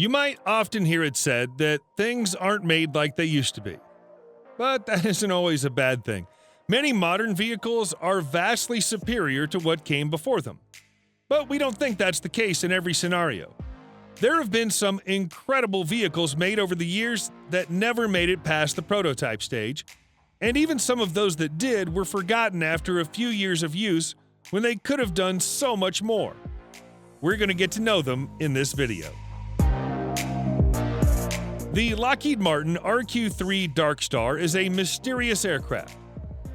You might often hear it said that things aren't made like they used to be. But that isn't always a bad thing. Many modern vehicles are vastly superior to what came before them. But we don't think that's the case in every scenario. There have been some incredible vehicles made over the years that never made it past the prototype stage, and even some of those that did were forgotten after a few years of use when they could have done so much more. We're going to get to know them in this video. The Lockheed Martin RQ-3 Darkstar is a mysterious aircraft.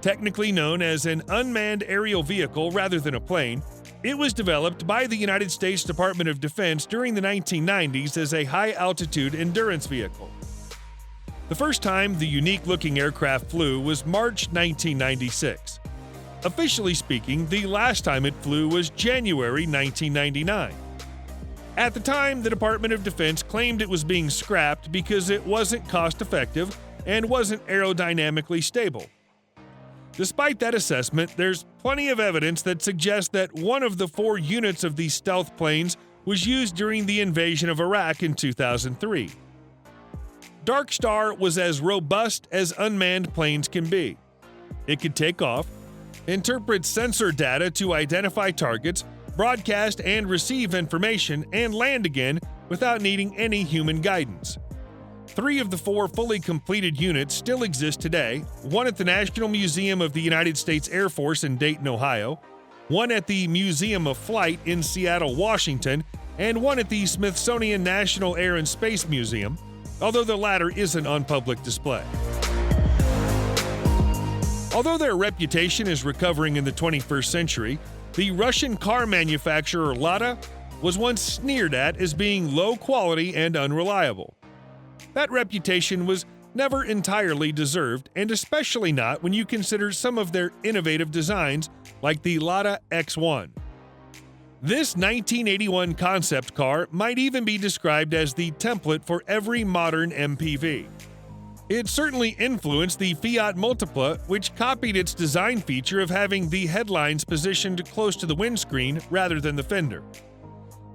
Technically known as an unmanned aerial vehicle rather than a plane, it was developed by the United States Department of Defense during the 1990s as a high-altitude endurance vehicle. The first time the unique-looking aircraft flew was March 1996. Officially speaking, the last time it flew was January 1999. At the time, the Department of Defense claimed it was being scrapped because it wasn't cost-effective and wasn't aerodynamically stable. Despite that assessment, there's plenty of evidence that suggests that one of the 4 units of these stealth planes was used during the invasion of Iraq in 2003. Darkstar was as robust as unmanned planes can be. It could take off, interpret sensor data to identify targets, broadcast and receive information, and land again without needing any human guidance. 3 of the 4 fully completed units still exist today, one at the National Museum of the United States Air Force in Dayton, Ohio, one at the Museum of Flight in Seattle, Washington, and one at the Smithsonian National Air and Space Museum, although the latter isn't on public display. Although their reputation is recovering in the 21st century, the Russian car manufacturer Lada was once sneered at as being low quality and unreliable. That reputation was never entirely deserved, and especially not when you consider some of their innovative designs, like the Lada X1. This 1981 concept car might even be described as the template for every modern MPV. It certainly influenced the Fiat Multipla, which copied its design feature of having the headlines positioned close to the windscreen rather than the fender.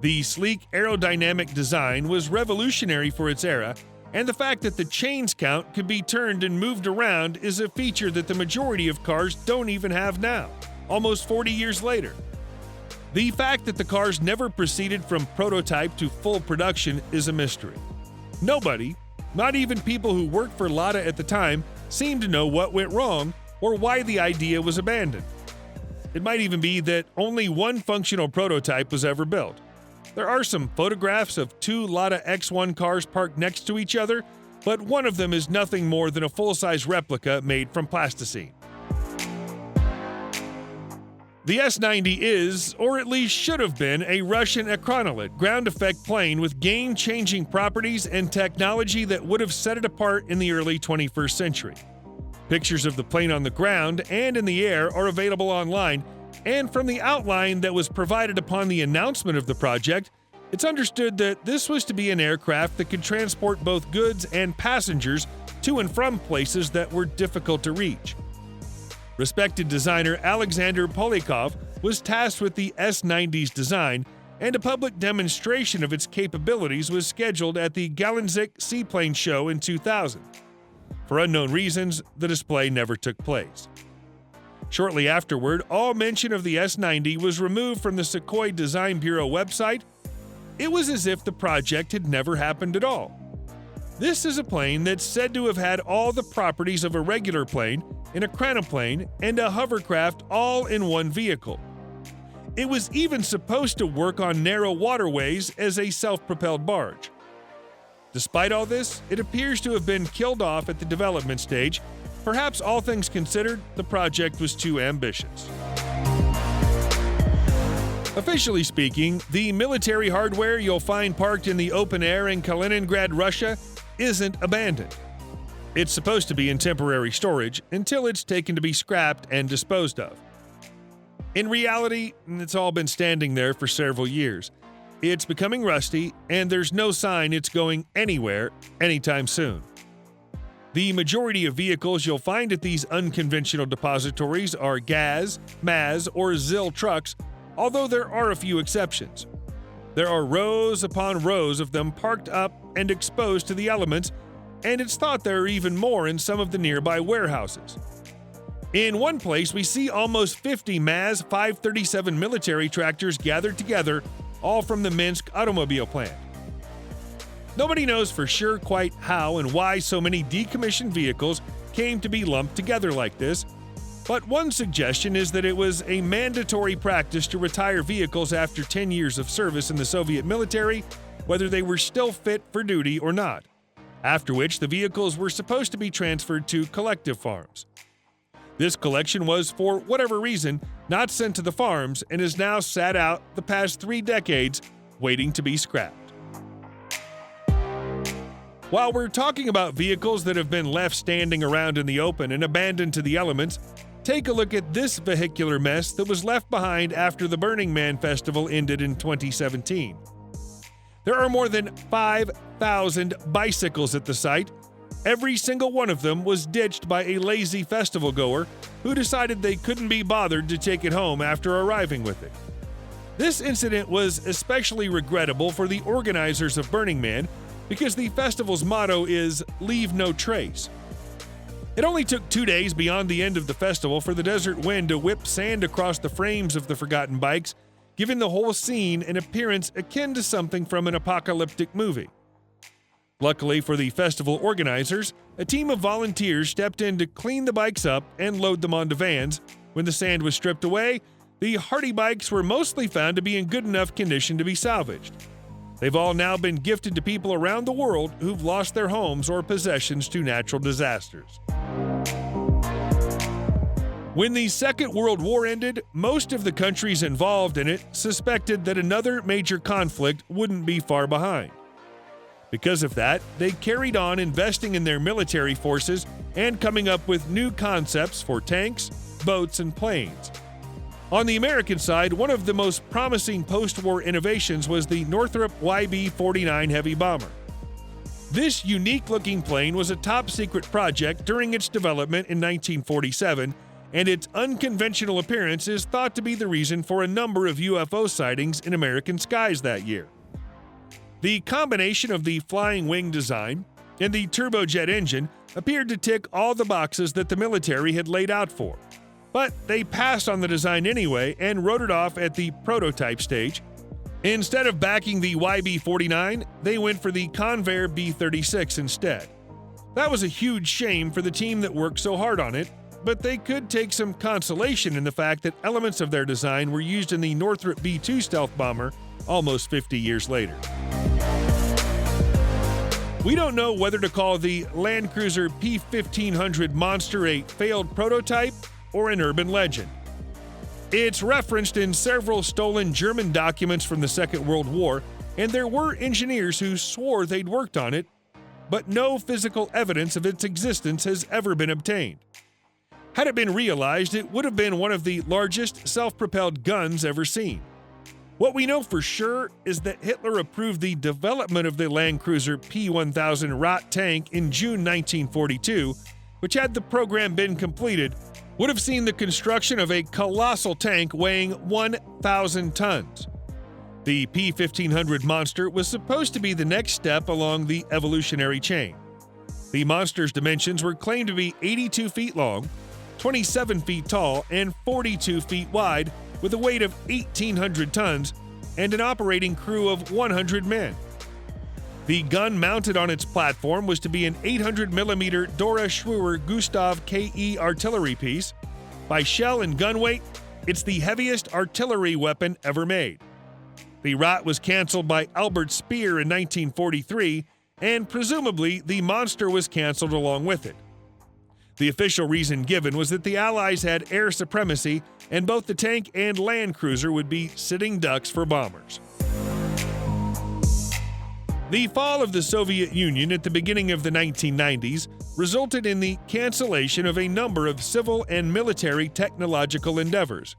The sleek aerodynamic design was revolutionary for its era, and the fact that the chains count could be turned and moved around is a feature that the majority of cars don't even have now, almost 40 years later. The fact that the cars never proceeded from prototype to full production is a mystery. Nobody, not even people who worked for Lada at the time, seemed to know what went wrong or why the idea was abandoned. It might even be that only one functional prototype was ever built. There are some photographs of 2 Lada X1 cars parked next to each other, but one of them is nothing more than a full-size replica made from plasticine. The S-90 is, or at least should have been, a Russian Aeronaut ground-effect plane with game-changing properties and technology that would have set it apart in the early 21st century. Pictures of the plane on the ground and in the air are available online, and from the outline that was provided upon the announcement of the project, it's understood that this was to be an aircraft that could transport both goods and passengers to and from places that were difficult to reach. Respected designer Alexander Polyakov was tasked with the S-90's design, and a public demonstration of its capabilities was scheduled at the Galenzik Seaplane Show in 2000. For unknown reasons, the display never took place. Shortly afterward, all mention of the S-90 was removed from the Sukhoi Design Bureau website. It was as if the project had never happened at all. This is a plane that's said to have had all the properties of a regular plane, an aeroplane, and a hovercraft all in one vehicle. It was even supposed to work on narrow waterways as a self-propelled barge. Despite all this, it appears to have been killed off at the development stage. Perhaps all things considered, the project was too ambitious. Officially speaking, the military hardware you'll find parked in the open air in Kaliningrad, Russia, isn't abandoned. It's supposed to be in temporary storage until it's taken to be scrapped and disposed of. In reality, it's all been standing there for several years. It's becoming rusty, and there's no sign it's going anywhere anytime soon. The majority of vehicles you'll find at these unconventional depositories are GAZ, MAZ, or ZIL trucks, although there are a few exceptions. There are rows upon rows of them parked up and exposed to the elements, and it's thought there are even more in some of the nearby warehouses. In one place, we see almost 50 MAZ 537 military tractors gathered together, all from the Minsk automobile plant. Nobody knows for sure quite how and why so many decommissioned vehicles came to be lumped together like this, but one suggestion is that it was a mandatory practice to retire vehicles after 10 years of service in the Soviet military, whether they were still fit for duty or not, after which the vehicles were supposed to be transferred to collective farms. This collection was, for whatever reason, not sent to the farms and has now sat out the past 3 decades, waiting to be scrapped. While we're talking about vehicles that have been left standing around in the open and abandoned to the elements, take a look at this vehicular mess that was left behind after the Burning Man festival ended in 2017. There are more than 5,000 bicycles at the site. Every single one of them was ditched by a lazy festival goer who decided they couldn't be bothered to take it home after arriving with it. This incident was especially regrettable for the organizers of Burning Man because the festival's motto is "Leave no trace." It only took 2 days beyond the end of the festival for the desert wind to whip sand across the frames of the forgotten bikes, giving the whole scene an appearance akin to something from an apocalyptic movie. Luckily for the festival organizers, a team of volunteers stepped in to clean the bikes up and load them onto vans. When the sand was stripped away, the hardy bikes were mostly found to be in good enough condition to be salvaged. They've all now been gifted to people around the world who've lost their homes or possessions to natural disasters. When the Second World War ended, most of the countries involved in it suspected that another major conflict wouldn't be far behind. Because of that, they carried on investing in their military forces and coming up with new concepts for tanks, boats, and planes. On the American side, one of the most promising post-war innovations was the Northrop YB-49 heavy bomber. This unique-looking plane was a top-secret project during its development in 1947, and its unconventional appearance is thought to be the reason for a number of UFO sightings in American skies that year. The combination of the flying wing design and the turbojet engine appeared to tick all the boxes that the military had laid out for. But they passed on the design anyway and wrote it off at the prototype stage. Instead of backing the YB-49, they went for the Convair B-36 instead. That was a huge shame for the team that worked so hard on it, but they could take some consolation in the fact that elements of their design were used in the Northrop B-2 stealth bomber almost 50 years later. We don't know whether to call the Land Cruiser P-1500 monster a failed prototype or an urban legend. It's referenced in several stolen German documents from the Second World War, and there were engineers who swore they'd worked on it, but no physical evidence of its existence has ever been obtained. Had it been realized, it would have been one of the largest self-propelled guns ever seen. What we know for sure is that Hitler approved the development of the Land Cruiser P-1000 Rot tank in June 1942, which, had the program been completed, would have seen the construction of a colossal tank weighing 1,000 tons. The P-1500 monster was supposed to be the next step along the evolutionary chain. The monster's dimensions were claimed to be 82 feet long, 27 feet tall, and 42 feet wide, with a weight of 1,800 tons and an operating crew of 100 men. The gun mounted on its platform was to be an 800mm Dora Scheuer Gustav KE artillery piece. By shell and gun weight, it's the heaviest artillery weapon ever made. The Rot was canceled by Albert Speer in 1943, and presumably the monster was canceled along with it. The official reason given was that the Allies had air supremacy, and both the tank and land cruiser would be sitting ducks for bombers. The fall of the Soviet Union at the beginning of the 1990s resulted in the cancellation of a number of civil and military technological endeavors,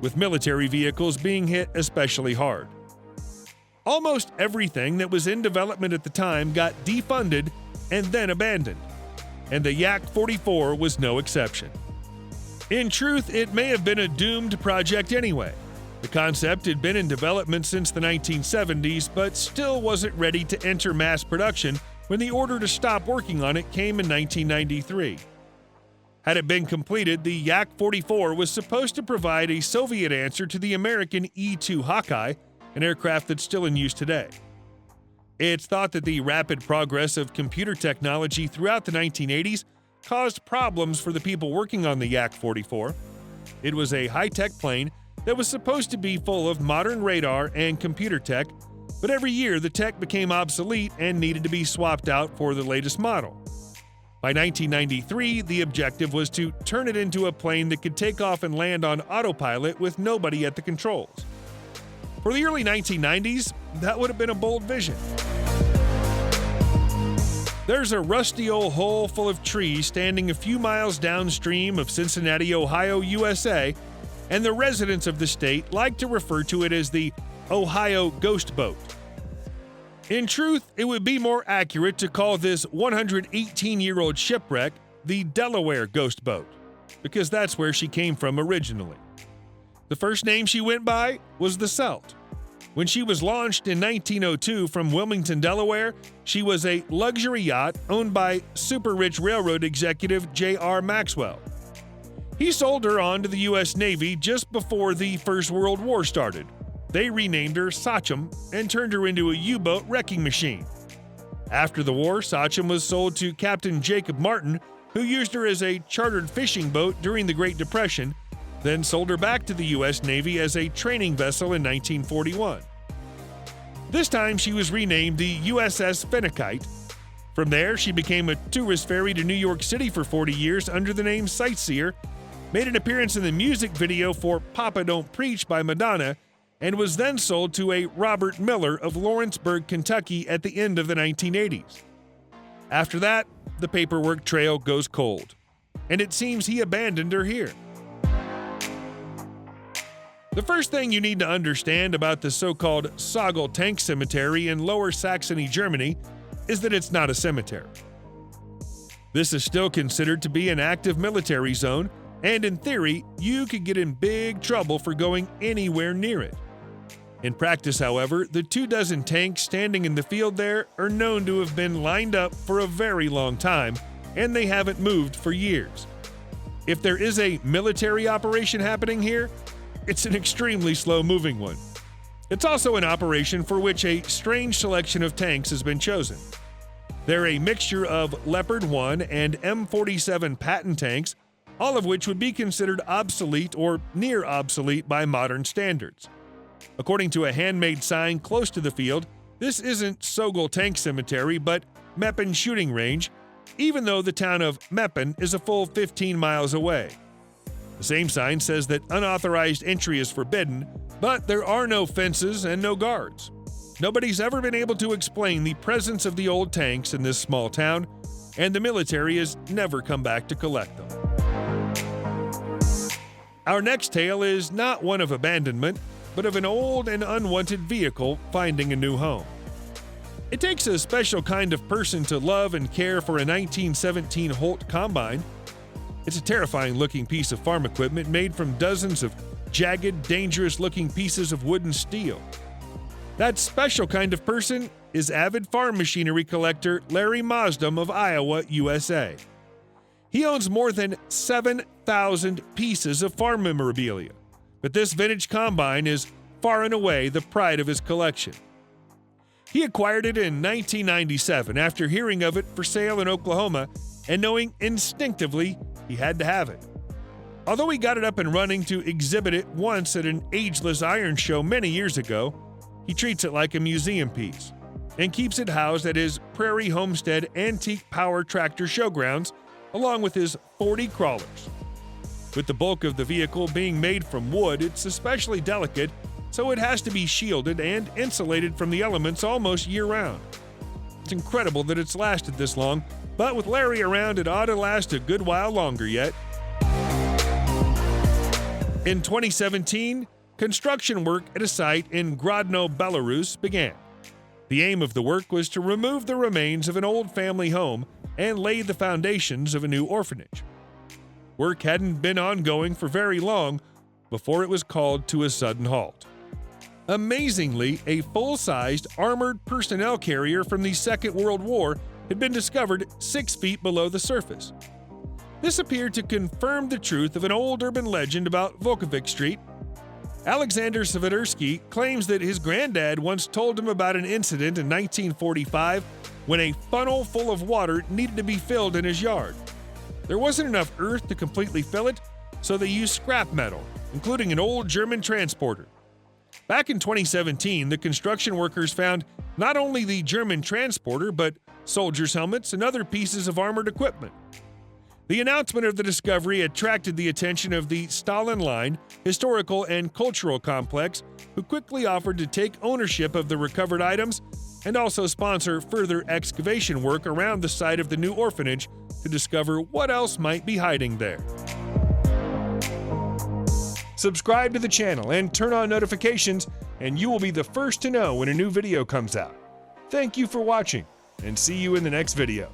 with military vehicles being hit especially hard. Almost everything that was in development at the time got defunded and then abandoned, and the Yak-44 was no exception. In truth, it may have been a doomed project anyway. The concept had been in development since the 1970s, but still wasn't ready to enter mass production when the order to stop working on it came in 1993. Had it been completed, the Yak-44 was supposed to provide a Soviet answer to the American E-2 Hawkeye, an aircraft that's still in use today. It's thought that the rapid progress of computer technology throughout the 1980s caused problems for the people working on the Yak-44. It was a high-tech plane that was supposed to be full of modern radar and computer tech, but every year the tech became obsolete and needed to be swapped out for the latest model. By 1993, the objective was to turn it into a plane that could take off and land on autopilot with nobody at the controls. For the early 1990s, that would have been a bold vision. There's a rusty old hole full of trees standing a few miles downstream of Cincinnati, Ohio, USA, and the residents of the state like to refer to it as the Ohio Ghost Boat. In truth, it would be more accurate to call this 118-year-old shipwreck the Delaware Ghost Boat, because that's where she came from originally. The first name she went by was the Celt. When she was launched in 1902 from Wilmington, Delaware, she was a luxury yacht owned by super-rich railroad executive J.R. Maxwell. He sold her on to the U.S. Navy just before the First World War started. They renamed her Sachem and turned her into a U-boat wrecking machine. After the war, Sachem was sold to Captain Jacob Martin, who used her as a chartered fishing boat during the Great Depression, then sold her back to the U.S. Navy as a training vessel in 1941. This time she was renamed the USS Fennecyte. From there, she became a tourist ferry to New York City for 40 years under the name Sightseer, made an appearance in the music video for Papa Don't Preach by Madonna, and was then sold to a Robert Miller of Lawrenceburg, Kentucky at the end of the 1980s. After that, the paperwork trail goes cold, and it seems he abandoned her here. The first thing you need to understand about the so-called Soggle tank cemetery in Lower Saxony, Germany, is that it's not a cemetery. This is still considered to be an active military zone, and in theory, you could get in big trouble for going anywhere near it. In practice, however, the 24 tanks standing in the field there are known to have been lined up for a very long time, and they haven't moved for years. If there is a military operation happening here, it's an extremely slow-moving one. It's also an operation for which a strange selection of tanks has been chosen. They're a mixture of Leopard 1 and M47 Patton tanks, all of which would be considered obsolete or near obsolete by modern standards. According to a handmade sign close to the field, this isn't Soggle Tank Cemetery, but Meppen Shooting Range, even though the town of Meppen is a full 15 miles away. The same sign says that unauthorized entry is forbidden, but there are no fences and no guards. Nobody's ever been able to explain the presence of the old tanks in this small town, and the military has never come back to collect them. Our next tale is not one of abandonment, but of an old and unwanted vehicle finding a new home. It takes a special kind of person to love and care for a 1917 Holt Combine. It's a terrifying-looking piece of farm equipment made from dozens of jagged, dangerous-looking pieces of wood and steel. That special kind of person is avid farm machinery collector Larry Maasdam of Iowa, USA. He owns more than 7,000 pieces of farm memorabilia, but this vintage combine is far and away the pride of his collection. He acquired it in 1997 after hearing of it for sale in Oklahoma and knowing instinctively he had to have it. Although he got it up and running to exhibit it once at an ageless iron show many years ago, he treats it like a museum piece and keeps it housed at his Prairie Homestead Antique Power Tractor Showgrounds along with his 40 crawlers. With the bulk of the vehicle being made from wood, it's especially delicate, so it has to be shielded and insulated from the elements almost year-round. It's incredible that it's lasted this long, but with Larry around, it ought to last a good while longer yet. In 2017, construction work at a site in Grodno, Belarus began. The aim of the work was to remove the remains of an old family home and lay the foundations of a new orphanage. Work hadn't been ongoing for very long before it was called to a sudden halt. Amazingly, a full-sized armored personnel carrier from the Second World War had been discovered 6 feet below the surface. This appeared to confirm the truth of an old urban legend about Volkovic Street. Alexander Swiderski claims that his granddad once told him about an incident in 1945 when a funnel full of water needed to be filled in his yard. There wasn't enough earth to completely fill it, so they used scrap metal, including an old German transporter. Back in 2017, the construction workers found not only the German transporter, but soldiers' helmets and other pieces of armored equipment. The announcement of the discovery attracted the attention of the Stalin Line Historical and Cultural Complex, who quickly offered to take ownership of the recovered items and also sponsor further excavation work around the site of the new orphanage to discover what else might be hiding there. Subscribe to the channel and turn on notifications, and you will be the first to know when a new video comes out. Thank you for watching, and see you in the next video.